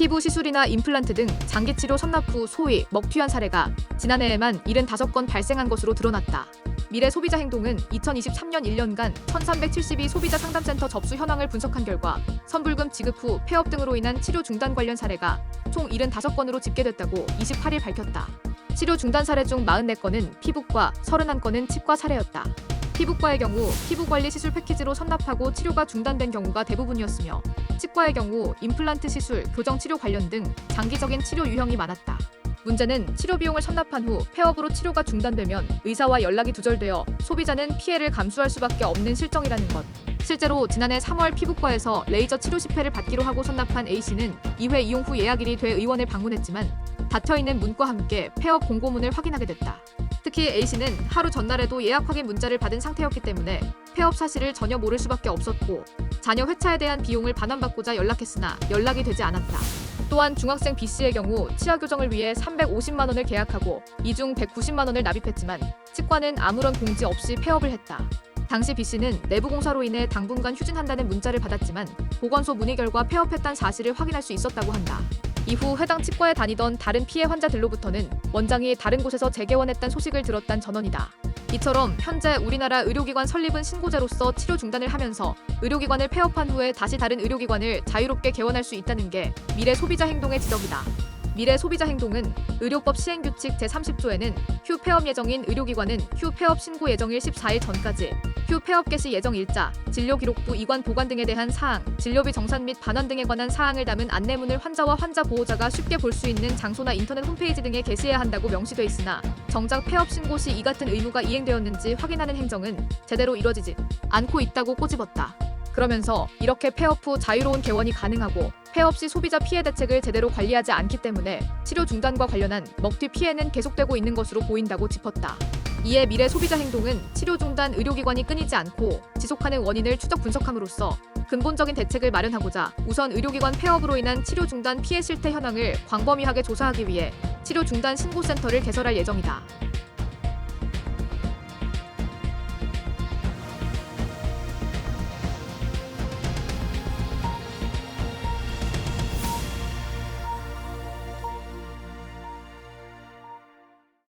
피부 시술이나 임플란트 등 장기 치료 선납 후 소위 먹튀한 사례가 지난해에만 75건 발생한 것으로 드러났다. 미래 소비자 행동은 2023년 1년간 1372 소비자 상담센터 접수 현황을 분석한 결과 선불금 지급 후 폐업 등으로 인한 치료 중단 관련 사례가 총 75건으로 집계됐다고 28일 밝혔다. 치료 중단 사례 중 44건은 피부과, 31건은 치과 사례였다. 피부과의 경우 피부관리 시술 패키지로 선납하고 치료가 중단된 경우가 대부분이었으며 치과의 경우 임플란트 시술, 교정치료 관련 등 장기적인 치료 유형이 많았다. 문제는 치료 비용을 선납한 후 폐업으로 치료가 중단되면 의사와 연락이 두절되어 소비자는 피해를 감수할 수밖에 없는 실정이라는 것. 실제로 지난해 3월 피부과에서 레이저 치료 10회를 받기로 하고 선납한 A씨는 2회 이용 후 예약일이 돼 의원을 방문했지만 닫혀있는 문과 함께 폐업 공고문을 확인하게 됐다. 특히 A씨는 하루 전날에도 예약 확인 문자를 받은 상태였기 때문에 폐업 사실을 전혀 모를 수밖에 없었고 자녀 회차에 대한 비용을 반환받고자 연락했으나 연락이 되지 않았다. 또한 중학생 B씨의 경우 치아 교정을 위해 350만 원을 계약하고 이 중 190만 원을 납입했지만 치과는 아무런 공지 없이 폐업을 했다. 당시 B씨는 내부 공사로 인해 당분간 휴진한다는 문자를 받았지만 보건소 문의 결과 폐업했다는 사실을 확인할 수 있었다고 한다. 이후 해당 치과에 다니던 다른 피해 환자들로부터는 원장이 다른 곳에서 재개원했다는 소식을 들었다는 전언이다. 이처럼 현재 우리나라 의료기관 설립은 신고제로서 치료 중단을 하면서 의료기관을 폐업한 후에 다시 다른 의료기관을 자유롭게 개원할 수 있다는 게 미래 소비자 행동의 지적이다. 미래 소비자 행동은 의료법 시행규칙 제30조에는 휴 폐업 예정인 의료기관은 휴 폐업 신고 예정일 14일 전까지 휴 폐업 개시 예정 일자, 진료기록부 이관 보관 등에 대한 사항, 진료비 정산 및 반환 등에 관한 사항을 담은 안내문을 환자와 환자 보호자가 쉽게 볼 수 있는 장소나 인터넷 홈페이지 등에 게시해야 한다고 명시돼 있으나 정작 폐업 신고 시 이 같은 의무가 이행되었는지 확인하는 행정은 제대로 이뤄지지 않고 있다고 꼬집었다. 그러면서 이렇게 폐업 후 자유로운 개원이 가능하고 폐업 시 소비자 피해 대책을 제대로 관리하지 않기 때문에 치료 중단과 관련한 먹튀 피해는 계속되고 있는 것으로 보인다고 짚었다. 이에 미래 소비자 행동은 치료 중단 의료기관이 끊이지 않고 지속하는 원인을 추적 분석함으로써 근본적인 대책을 마련하고자 우선 의료기관 폐업으로 인한 치료 중단 피해 실태 현황을 광범위하게 조사하기 위해 치료 중단 신고센터를 개설할 예정이다.